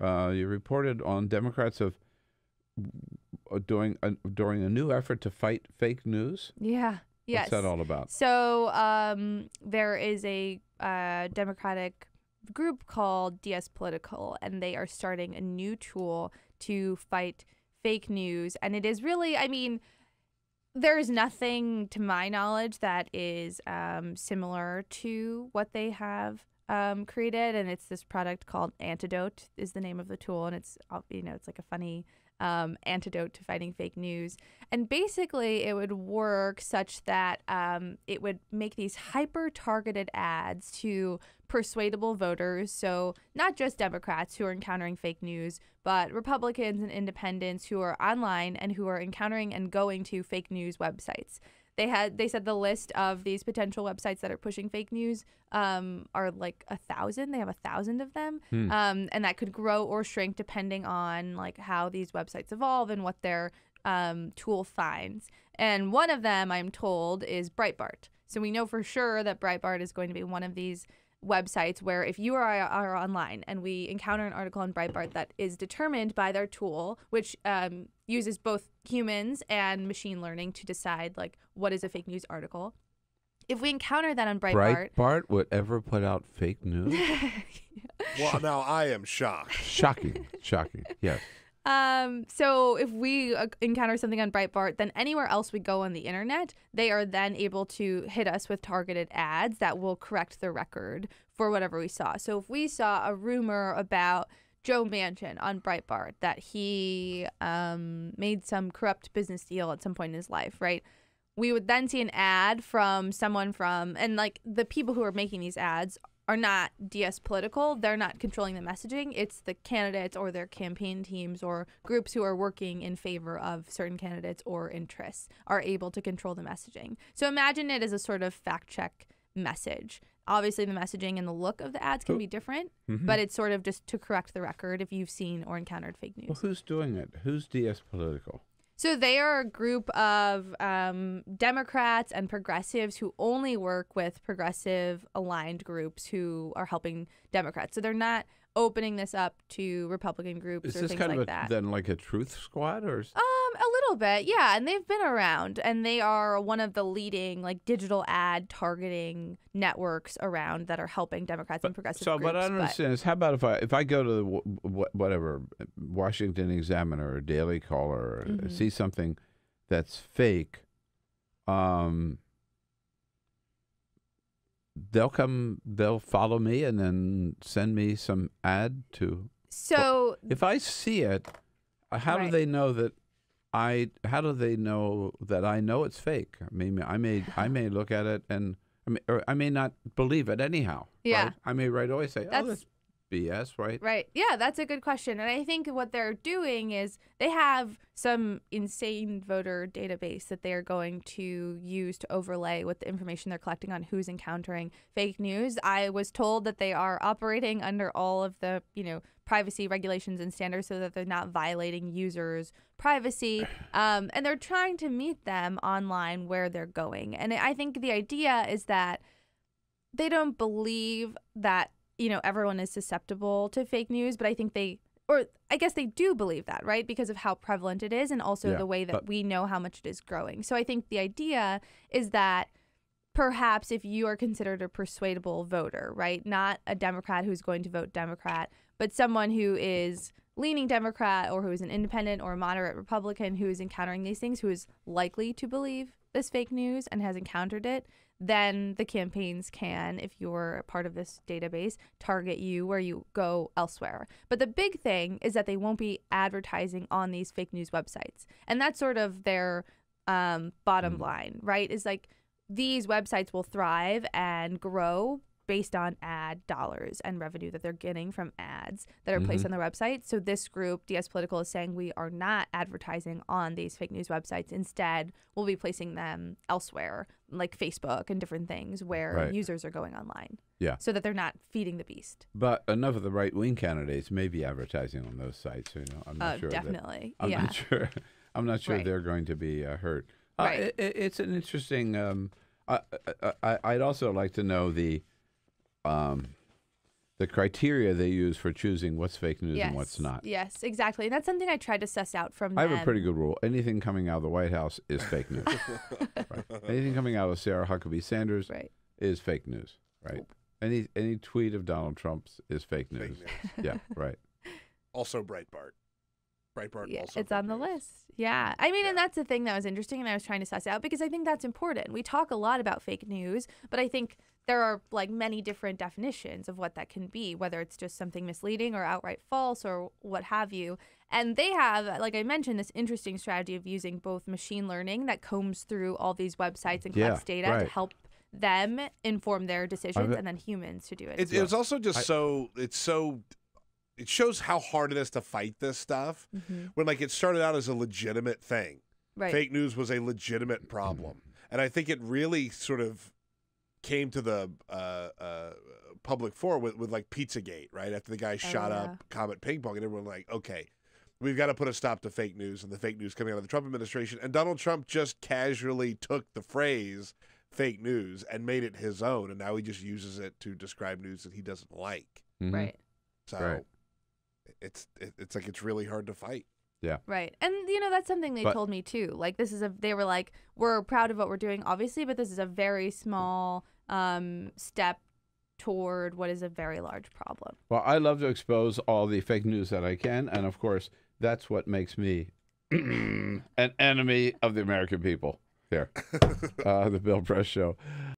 You reported on Democrats of doing a new effort to fight fake news. Yeah. Yes. What's that all about? So there is a Democratic group called DS Political, and they are starting a new tool to fight fake news. And it is really, I mean, there is nothing, to my knowledge, that is similar to what they have created. And it's this product called Antidote is the name of the tool. And it's, it's like a funny antidote to fighting fake news. And basically, it would work such that it would make these hyper-targeted ads to persuadable voters. So not just Democrats who are encountering fake news, but Republicans and independents who are online and who are encountering and going to fake news websites. They said the list of these potential websites that are pushing fake news are like 1,000. They have 1,000 of them, and that could grow or shrink depending on like how these websites evolve and what their tool finds. And one of them, I'm told, is Breitbart. So we know for sure that Breitbart is going to be one of these websites where if you are online and we encounter an article on Breitbart that is determined by their tool, which uses both humans and machine learning to decide like what is a fake news article. If we encounter that on Breitbart would ever put out fake news? Well, now I am shocked. Shocking. Yes. So if we encounter something on Breitbart, then anywhere else we go on the internet, they are then able to hit us with targeted ads that will correct the record for whatever we saw. So if we saw a rumor about Joe Manchin on Breitbart that he made some corrupt business deal at some point in his life, right? We would then see an ad from someone and like the people who are making these ads are not DS Political. They're not controlling the messaging. It's the candidates or their campaign teams or groups who are working in favor of certain candidates or interests are able to control the messaging. So imagine it as a sort of fact check message. Obviously, the messaging and the look of the ads can be different, but it's sort of just to correct the record if you've seen or encountered fake news. Well, who's doing it? Who's DS Political? So they are a group of Democrats and progressives who only work with progressive-aligned groups who are helping Democrats. So they're not opening this up to Republican groups or things like that. Is this kind of then like a truth squad? Or a little bit, yeah. And they've been around, and they are one of the leading like digital ad targeting networks around that are helping Democrats and progressive groups. So what I don't understand is, how about if I go to the whatever Washington Examiner or Daily Caller or see something that's fake, they'll follow me and then send me some ad to. So if I see it, how do they know that how do they know that I know it's fake? I mean, I may look at it and I may not believe it anyhow. Yeah. Right? I may right away say, that's BS, right? Right. Yeah, that's a good question. And I think what they're doing is they have some insane voter database that they're going to use to overlay with the information they're collecting on who's encountering fake news. I was told that they are operating under all of the, privacy regulations and standards so that they're not violating users' privacy. And they're trying to meet them online where they're going. And I think the idea is that they don't believe that everyone is susceptible to fake news, but I think I guess they do believe that, right? Because of how prevalent it is and also the way that we know how much it is growing. So I think the idea is that perhaps if you are considered a persuadable voter, right? Not a Democrat who's going to vote Democrat, but someone who is leaning Democrat or who is an independent or a moderate Republican who is encountering these things, who is likely to believe this fake news and has encountered it, then the campaigns can, if you're a part of this database, target you where you go elsewhere. But the big thing is that they won't be advertising on these fake news websites. And that's sort of their bottom line, right? Is like these websites will thrive and grow based on ad dollars and revenue that they're getting from ads that are placed on their website. So this group, DS Political, is saying we are not advertising on these fake news websites. Instead, we'll be placing them elsewhere, like Facebook and different things where users are going online. Yeah. So that they're not feeding the beast. But enough of the right-wing candidates may be advertising on those sites. I'm not sure. Definitely. I'm not sure they're going to be hurt. It's an interesting. I'd also like to know the the criteria they use for choosing what's fake news and what's not. Yes, exactly. And that's something I tried to suss out from I them. have a pretty good rule. Anything coming out of the White House is fake news. Right. Anything coming out of Sarah Huckabee Sanders is fake news. Right. Any tweet of Donald Trump's is fake news. Yeah, right. Also Breitbart. Yeah, also it's on the list. Yeah. I mean, and that's the thing that was interesting and I was trying to suss out because I think that's important. We talk a lot about fake news, but I think there are like many different definitions of what that can be, whether it's just something misleading or outright false or what have you. And they have, like I mentioned, this interesting strategy of using both machine learning that combs through all these websites and collects data to help them inform their decisions and then humans to do it. It's also just it shows how hard it is to fight this stuff when like it started out as a legitimate thing. Right. Fake news was a legitimate problem. And I think it really sort of came to the public fore with like Pizzagate, right? After the guy shot up Comet Ping Pong and everyone like, okay, we've got to put a stop to fake news and the fake news coming out of the Trump administration. And Donald Trump just casually took the phrase fake news and made it his own. And now he just uses it to describe news that he doesn't like. Right. So it's like it's really hard to fight. Yeah. Right. And, you know, that's something they told me, too. Like, they were like, we're proud of what we're doing, obviously, but this is a very small step toward what is a very large problem. Well, I love to expose all the fake news that I can. And, of course, that's what makes me an enemy of the American people. Here. The Bill Press Show.